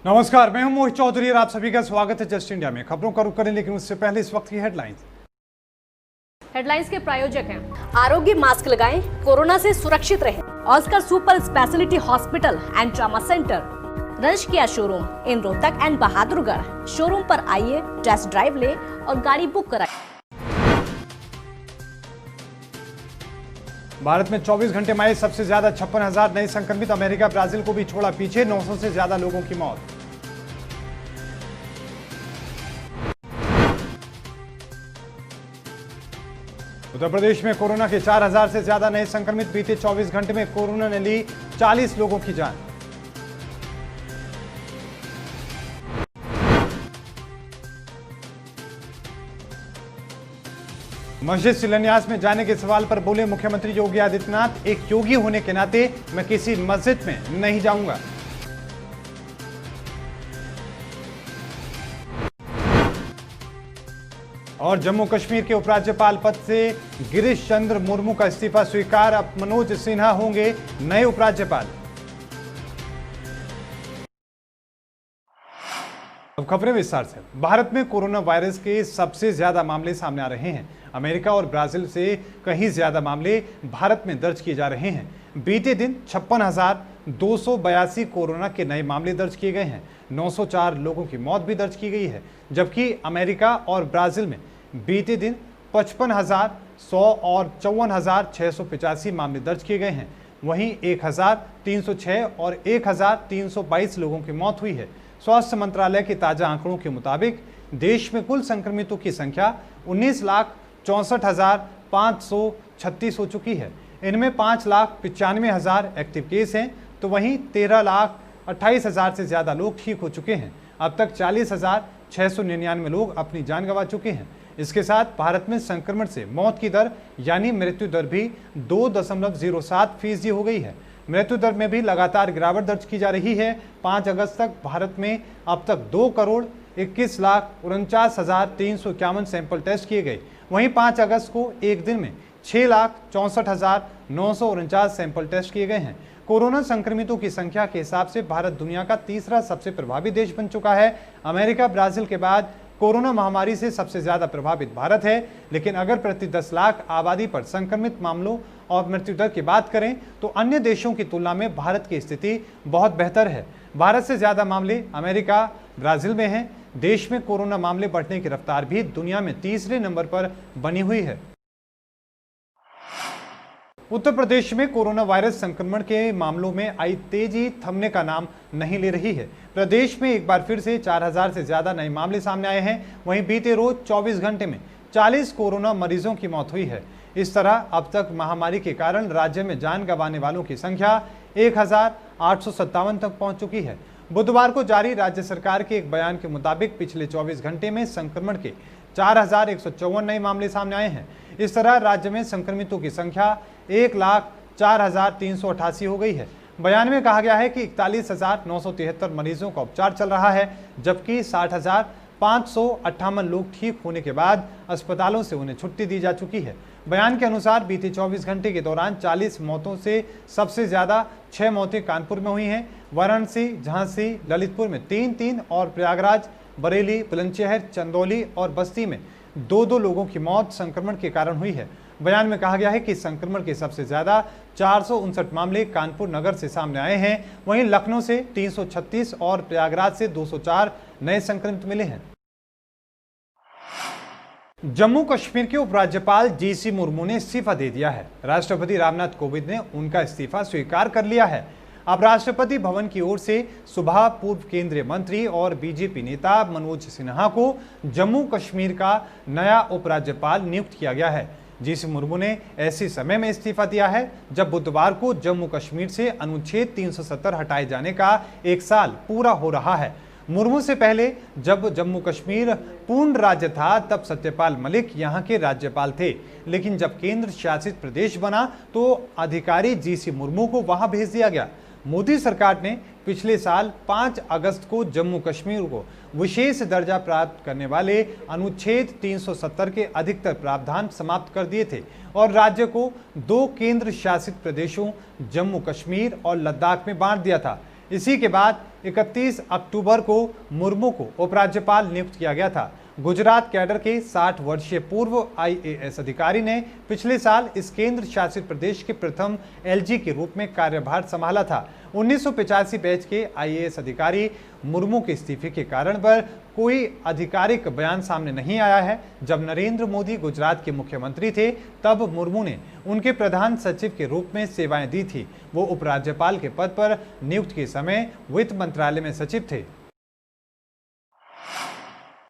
नमस्कार, मैं हूं मोहित चौधरी और आप सभी का स्वागत है जस्ट इंडिया में। खबरों का रुख करें, लेकिन उससे पहले इस वक्त की हेडलाइंस के प्रायोजक हैं आरोग्य मास्क लगाएं, कोरोना से सुरक्षित रहें। Oscar super speciality hospital and trauma centre, रंश किया showroom in Rohtak and Bahadurgarh. Showroom पर आइए, टेस्ट ड्राइव ले और गाड़ी बुक कराएं। भारत में 24 घंटे में सबसे ज्यादा 56,000 नए संक्रमित। अमेरिका ब्राजील को भी छोड़ा पीछे, 900 से ज्यादा लोगों की मौत। उत्तर प्रदेश में कोरोना के 4,000 से ज्यादा नए संक्रमित। बीते 24 घंटे में कोरोना ने ली 40 लोगों की जान। मस्जिद शिलान्यास में जाने के सवाल पर बोले मुख्यमंत्री योगी आदित्यनाथ, एक योगी होने के नाते मैं किसी मस्जिद में नहीं जाऊंगा। और जम्मू कश्मीर के उपराज्यपाल पद से गिरीश चंद्र मुर्मू का इस्तीफा स्वीकार। अब मनोज सिन्हा होंगे नए उपराज्यपाल। अब खबरें विस्तार से। भारत में कोरोना वायरस के सबसे ज्यादा मामले सामने आ रहे हैं। अमेरिका और ब्राजील से कहीं ज्यादा मामले भारत में दर्ज किए जा रहे हैं। बीते दिन 56,282 कोरोना के नए मामले दर्ज किए गए हैं। 904 लोगों की मौत भी दर्ज की गई है, जबकि अमेरिका और ब्राजील में बीते दिन 55,100 और 54,685 मामले दर्ज किए गए हैं। वहीं 1,306 और 1,322 लोगों की मौत हुई है। स्वास्थ्य मंत्रालय के ताजा आंकड़ों के मुताबिक देश में कुल संक्रमितों की संख्या 19,64,536 हो चुकी है। इनमें 5,95,000 एक्टिव केस हैं, तो वहीं 13,28,000 से ज्यादा लोग ठीक हो चुके हैं। अब तक 40,699 लोग अपनी जान गंवा चुके हैं। इसके साथ भारत में संक्रमण से मौत की दर यानी मृत्यु दर भी 2.07% हो गई है। मृत्यु दर में भी लगातार गिरावट दर्ज की जा रही है। 5 अगस्त तक भारत में अब तक 2,21,49,351 सैंपल टेस्ट किए गए। वहीं 5 अगस्त को एक दिन में 6,64,949 सैंपल टेस्ट किए गए हैं। कोरोना संक्रमितों की संख्या के हिसाब से भारत दुनिया का तीसरा सबसे प्रभावी देश बन चुका है। अमेरिका ब्राजील के बाद कोरोना महामारी से सबसे ज्यादा प्रभावित भारत है। लेकिन अगर प्रति 10 लाख आबादी पर संक्रमित मामलों और मृत्यु दर की बात करें तो अन्य देशों की तुलना में भारत की स्थिति बहुत बेहतर है। भारत से ज्यादा मामले अमेरिका, ब्राजील में हैं। देश में कोरोना मामले बढ़ने की रफ्तार भी दुनिया में तीसरे नंबर पर बनी हुई है। उत्तर प्रदेश में कोरोना वायरस संक्रमण के मामलों में आई तेजी थमने का नाम नहीं ले रही है। प्रदेश में एक बार फिर से 4,000 से ज्यादा नए मामले सामने आए हैं। वहीं बीते रोज 24 घंटे में 40 कोरोना मरीजों की मौत हुई है। इस तरह अब तक महामारी के कारण राज्य में जान गंवाने वालों की संख्या 1,857 तक पहुंच चुकी है। बुधवार को जारी राज्य सरकार के एक बयान के मुताबिक पिछले 24 घंटे में संक्रमण के 4,154 नए मामले सामने आए हैं। इस तरह राज्य में संक्रमितों की संख्या 1,04,388 हो गई है। बयान में कहा गया है कि 41,973 मरीजों का उपचार चल रहा है, जबकि 60,558 लोग ठीक होने के बाद अस्पतालों से उन्हें छुट्टी दी जा चुकी है। बयान के अनुसार बीते 24 घंटे के दौरान 40 मौतों से सबसे ज्यादा 6 मौतें कानपुर में हुई हैं। वाराणसी, झांसी, ललितपुर में 3-3 और प्रयागराज, बरेली, बुलंदशहर, चंदौली और बस्ती में 2-2 लोगों की मौत संक्रमण के कारण हुई है। बयान में कहा गया है कि संक्रमण के सबसे ज्यादा 459 मामले कानपुर नगर से सामने आए हैं। वहीं लखनऊ से 336 और प्रयागराज से 204 नए संक्रमित मिले हैं। जम्मू कश्मीर के उपराज्यपाल जीसी मुर्मू ने इस्तीफा दे दिया है। राष्ट्रपति रामनाथ कोविंद ने उनका इस्तीफा स्वीकार कर लिया है। अब राष्ट्रपति भवन की ओर से सुबह पूर्व केंद्रीय मंत्री और बीजेपी नेता मनोज सिन्हा को जम्मू कश्मीर का नया उपराज्यपाल नियुक्त किया गया है। जीसी मुर्मू ने ऐसे समय में इस्तीफा दिया है जब बुधवार को जम्मू कश्मीर से अनुच्छेद 370 हटाए जाने का 1 साल पूरा हो रहा है। मुर्मू से पहले जब जम्मू कश्मीर पूर्ण राज्य था तब सत्यपाल मलिक यहाँ के राज्यपाल थे, लेकिन जब केंद्र शासित प्रदेश बना तो अधिकारी जीसी मुर्मू को वहां भेज दिया गया। मोदी सरकार ने पिछले साल 5 अगस्त को जम्मू कश्मीर को विशेष दर्जा प्राप्त करने वाले अनुच्छेद 370 के अधिकतर प्रावधान समाप्त कर दिए थे और राज्य को 2 केंद्र शासित प्रदेशों जम्मू कश्मीर और लद्दाख में बांट दिया था। इसी के बाद 31 अक्टूबर को मुर्मू को उपराज्यपाल नियुक्त किया गया था। गुजरात कैडर के 60 वर्षीय पूर्व IAS अधिकारी ने पिछले साल इस केंद्र शासित प्रदेश के प्रथम LG के रूप में कार्यभार संभाला था। 1985 बैच के IAS अधिकारी मुर्मू के इस्तीफे के कारण पर कोई आधिकारिक बयान सामने नहीं आया है। जब नरेंद्र मोदी गुजरात के मुख्यमंत्री थे तब मुर्मू ने उनके प्रधान सचिव के रूप में सेवाएं दी थी। वो उपराज्यपाल के पद पर नियुक्त के समय वित्त मंत्रालय में सचिव थे।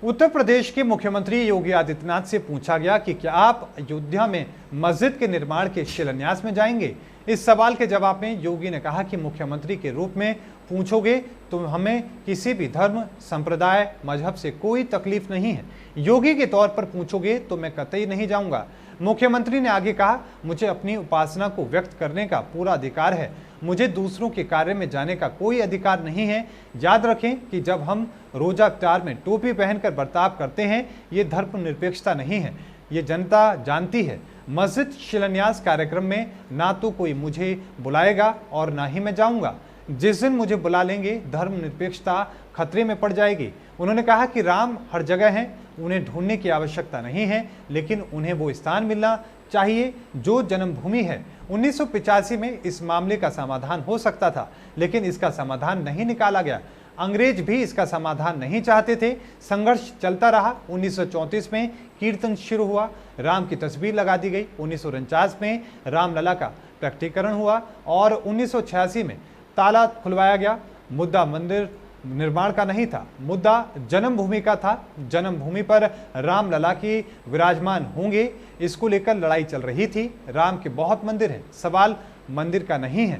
उत्तर प्रदेश के मुख्यमंत्री योगी आदित्यनाथ से पूछा गया कि क्या आप अयोध्या में मस्जिद के निर्माण के शिलान्यास में जाएंगे। इस सवाल के जवाब में योगी ने कहा कि मुख्यमंत्री के रूप में पूछोगे तो हमें किसी भी धर्म, संप्रदाय, मजहब से कोई तकलीफ नहीं है। योगी के तौर पर पूछोगे तो मैं कतई नहीं जाऊंगा। मुख्यमंत्री ने आगे कहा, मुझे अपनी उपासना को व्यक्त करने का पूरा अधिकार है। मुझे दूसरों के कार्य में जाने का कोई अधिकार नहीं है। याद रखें कि जब हम रोजा इफ्तार में टोपी पहनकर बर्ताव करते हैं, ये धर्मनिरपेक्षता नहीं है। ये जनता जानती है। मस्जिद शिलान्यास कार्यक्रम में ना तो कोई मुझे बुलाएगा और ना ही मैं जाऊंगा। जिस दिन मुझे बुला लेंगे धर्मनिरपेक्षता खतरे में पड़ जाएगी। उन्होंने कहा कि राम हर जगह हैं, उन्हें ढूंढने की आवश्यकता नहीं है, लेकिन उन्हें वो स्थान मिलना चाहिए जो जन्मभूमि है। 1985 में इस मामले का समाधान हो सकता था, लेकिन इसका समाधान नहीं निकाला गया। अंग्रेज भी इसका समाधान नहीं चाहते थे। संघर्ष चलता रहा। 1934 में कीर्तन शुरू हुआ, राम की तस्वीर लगा दी गई। 1949 में रामलला का प्रकटीकरण हुआ और 1986 में ताला खुलवाया गया। मुद्दा मंदिर निर्माण का नहीं था, मुद्दा जन्मभूमि का था। जन्मभूमि पर रामलला की विराजमान होंगे, इसको लेकर लड़ाई चल रही थी। राम के बहुत मंदिर हैं, सवाल मंदिर का नहीं है।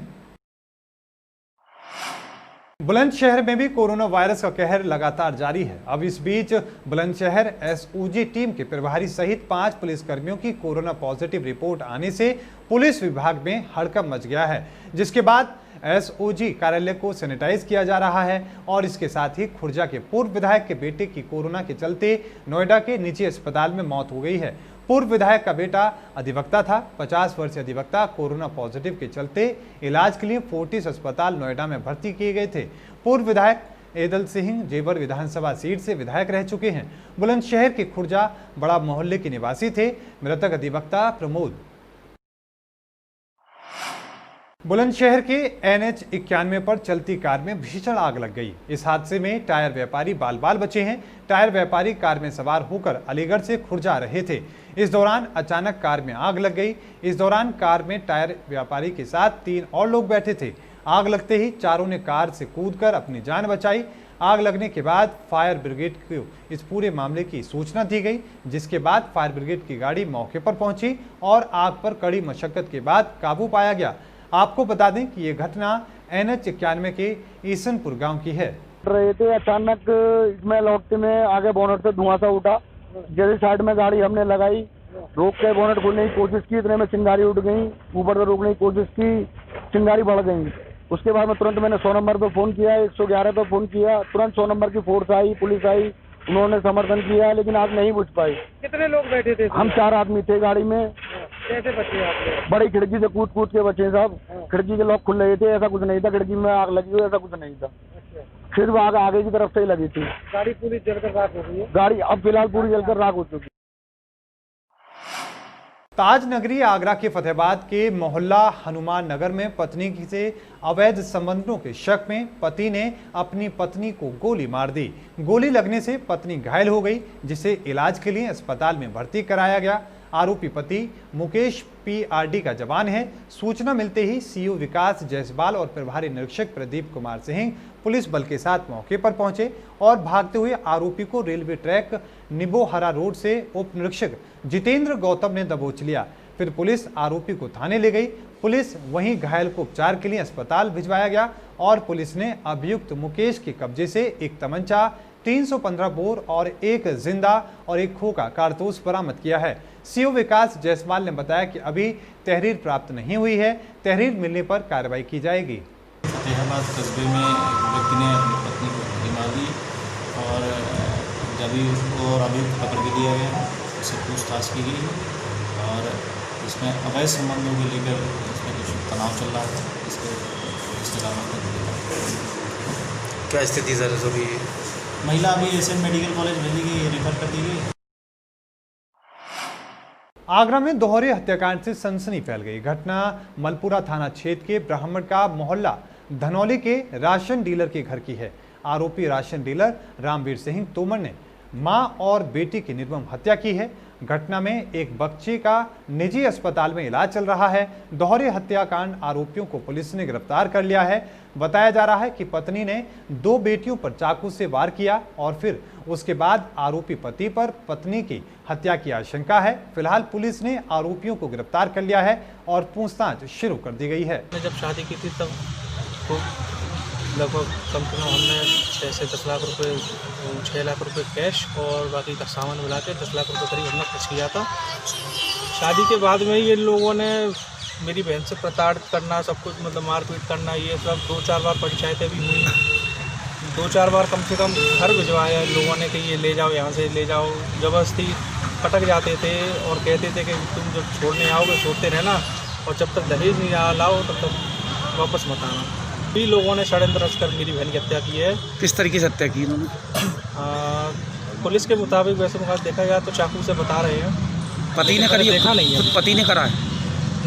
बुलंदशहर में भी कोरोना वायरस का कहर लगातार जारी है। अब इस बीच बुलंदशहर SOG टीम के प्रभारी सहित 5 पुलिसकर्मियों की कोरोना पॉजिटिव रिपोर्ट आने से पुलिस विभाग में हड़कंप मच गया है, जिसके बाद SOG कार्यालय को सैनिटाइज किया जा रहा है। और इसके साथ ही खुर्जा के पूर्व विधायक के बेटे की कोरोना के चलते नोएडा के निजी अस्पताल में मौत हो गई है। पूर्व विधायक का बेटा अधिवक्ता था। 50 वर्षीय अधिवक्ता कोरोना पॉजिटिव के चलते इलाज के लिए फोर्टिस अस्पताल नोएडा में भर्ती किए गए थे। पूर्व विधायक एदल सिंह जेवर विधानसभा सीट से विधायक रह चुके हैं। बुलंदशहर के खुर्जा बड़ा मोहल्ले के निवासी थे मृतक अधिवक्ता प्रमोद। बुलंदशहर के NH 91 पर चलती कार में भीषण आग लग गई। इस हादसे में टायर व्यापारी बाल बाल बचे हैं। टायर व्यापारी कार में सवार होकर अलीगढ़ से खुर्जा आ रहे थे। इस दौरान अचानक कार में आग लग गई। इस दौरान कार में टायर व्यापारी के साथ 3 और लोग बैठे थे। आग लगते ही चारों ने कार से कूदकर अपनी जान बचाई। आग लगने के बाद फायर ब्रिगेड को इस पूरे मामले की सूचना दी गई, जिसके बाद फायर ब्रिगेड की गाड़ी मौके पर पहुंची और आग पर कड़ी मशक्कत के बाद काबू पाया गया। आपको बता दें कि ये घटना NH 91 के ईसनपुर गांव की है। रहे थे, अचानक इसमें लौटते में आगे बोनट से धुआं सा उठा। जैसे साइड में गाड़ी हमने लगाई, रोक के बोनट खोलने की कोशिश की, इतने में चिंगारी उठ गई। ऊपर से रोकने की कोशिश की, चिंगारी बढ़ गई। उसके बाद में तुरंत मैंने 100 नंबर पर फोन किया, 111 पर फोन किया। तुरंत 100 नंबर की फोर्स आई, पुलिस आई, उन्होंने समर्थन किया, लेकिन आग नहीं बुझ पाई। कितने लोग बैठे थे? हम 4 आदमी थे गाड़ी में। कैसे बचे आप लोग? बड़ी खिड़की से कूद कूद के बचे साहब। खिड़की के लॉक खुल रहे थे, ऐसा कुछ नहीं था खिड़की में आग लगी हो, ऐसा कुछ नहीं था। फिर वो आग आगे की तरफ से ही लगी थी। गाड़ी पूरी जलकर राख हो गई है। गाड़ी अब फिलहाल पूरी जलकर राख हो चुकी। ताज नगरी आगरा के फतेहाबाद के मोहल्ला हनुमान नगर में पत्नी से अवैध संबंधों के शक में पति ने अपनी पत्नी को गोली मार दी। गोली लगने से पत्नी घायल हो गई, जिसे इलाज के लिए अस्पताल में भर्ती कराया गया। आरोपी पति मुकेश PRD का जवान है। सूचना मिलते ही CO विकास जायसवाल और प्रभारी निरीक्षक प्रदीप कुमार सिंह पुलिस बल के साथ मौके पर पहुंचे और भागते हुए आरोपी को रेलवे ट्रैक निबोहरा रोड से उप निरीक्षक जितेंद्र गौतम ने दबोच लिया। फिर पुलिस आरोपी को थाने ले गई। पुलिस वहीं घायल को उपचार के लिए अस्पताल भिजवाया गया और पुलिस ने अभियुक्त मुकेश के कब्जे से एक तमंचा, 315 बोर और एक जिंदा और एक खोखा कारतूस बरामद किया है। CO विकास जायसवाल ने बताया कि अभी तहरीर प्राप्त नहीं हुई है। तहरीर मिलने पर कार्रवाई की जाएगी। फतेहाबाद कस्बे में एक व्यक्ति ने अपनी पत्नी को गोली मार दी और जब भी उसको और अभियुक्त पकड़ के लिया गया, उससे पूछताछ की गई और इसमें अवैध संबंधों को लेकर इसमें कुछ तनाव चल रहा था, इसके क्या स्थिति सर अभी? महिला अभी एसएन मेडिकल कॉलेज भेजी गई, रेफर कर दी गई। आगरा में दोहरे हत्याकांड से सनसनी फैल गई। घटना मलपुरा थाना क्षेत्र के ब्राह्मण का मोहल्ला धनौली के राशन डीलर के घर की है। आरोपी राशन डीलर रामवीर सिंह तोमर ने मां और बेटी की निर्मम हत्या की है। घटना में एक बच्चे का निजी अस्पताल में इलाज चल रहा है। दोहरे हत्याकांड आरोपियों को पुलिस ने गिरफ्तार कर लिया है। बताया जा रहा है कि पत्नी ने 2 बेटियों पर चाकू से वार किया और फिर उसके बाद आरोपी पति पर पत्नी की हत्या की आशंका है। फिलहाल पुलिस ने आरोपियों को गिरफ्तार कर लिया है और पूछताछ शुरू कर दी गई है। जब शादी की थी तब तो लगभग कम से कम हमने 6 से 10 लाख रुपए 6 लाख रुपए कैश और बाकी का सामान मिला के 10 लाख रुपए करीब हमने खर्च किया था। शादी के बाद में ये लोगों ने मेरी बहन से प्रताड़ित करना, सब कुछ मतलब मारपीट करना, ये सब 2-4 बार पंचायतें भी हुई। 2-4 बार कम से कम घर भिजवाया लोगों ने कि ये ले जाओ, यहाँ से ले जाओ। जबरदस्ती पटक जाते थे और कहते थे कि तुम जब छोड़ने आओगे छोड़ते रहना और जब तक दहेज नहीं लाओ तब तक वापस मत आना। भी लोगों ने षड्यंत्र रच कर मेरी बहन की हत्या की है। किस तरीके से हत्या की उन्होंने? पुलिस के मुताबिक वैसे देखा गया तो चाकू से बता रहे हैं। पति ने करी? देखा नहीं है। पति ने करा है?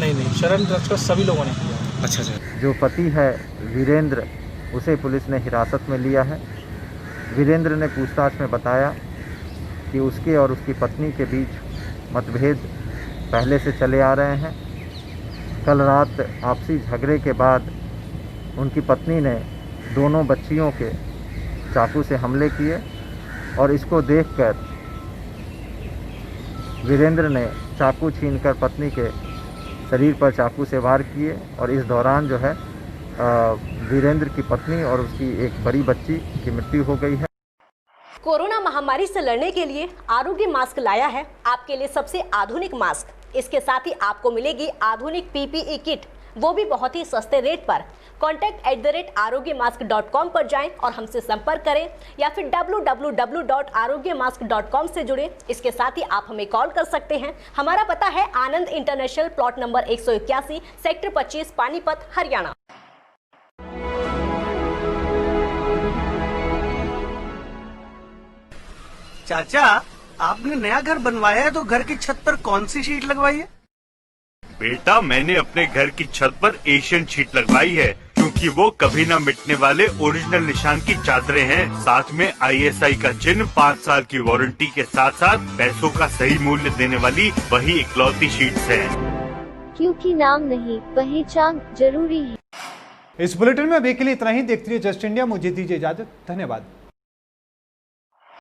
नहीं, षड्यंत्र रच कर सभी लोगों ने किया। अच्छा। जो पति है वीरेंद्र, उसे पुलिस ने हिरासत में लिया है। वीरेंद्र ने पूछताछ में बताया कि उसके और उसकी पत्नी के बीच मतभेद पहले से चले आ रहे हैं। कल रात आपसी झगड़े के बाद उनकी पत्नी ने दोनों बच्चियों के चाकू से हमले किए और इसको देखकर वीरेंद्र ने चाकू छीनकर पत्नी के शरीर पर चाकू से वार किए और इस दौरान जो है वीरेंद्र की पत्नी और उसकी एक बड़ी बच्ची की मृत्यु हो गई है। कोरोना महामारी से लड़ने के लिए आरोग्य मास्क लाया है आपके लिए सबसे आधुनिक मास्क। इसके साथ ही आपको मिलेगी आधुनिक PPE किट, वो भी बहुत ही सस्ते रेट पर। contact@arogyamask.com पर जाएं और हमसे संपर्क करें या फिर www.arogyamask.com से जुड़ें। इसके साथ ही आप हमें कॉल कर सकते हैं। हमारा पता है Anand international, plot number 181, sector 25, Panipat, Haryana. चाचा, आपने नया घर बनवाया है तो घर की छत पर कौन सी शीट लगवाई है? बेटा, मैंने अपने घर की छत पर एशियन शीट लगवाई है क्योंकि वो कभी न मिटने वाले ओरिजिनल निशान की चादरें हैं। साथ में ISI का चिन्ह, 5 साल की वारंटी के साथ साथ पैसों का सही मूल्य देने वाली वही इकलौती शीट्स हैं। क्योंकि नाम नहीं, पहचान जरूरी है। इस बुलेटिन में अभी के लिए इतना ही। देखते रहिए जस्ट इंडिया। मुझे दीजिए इजाजत। धन्यवाद।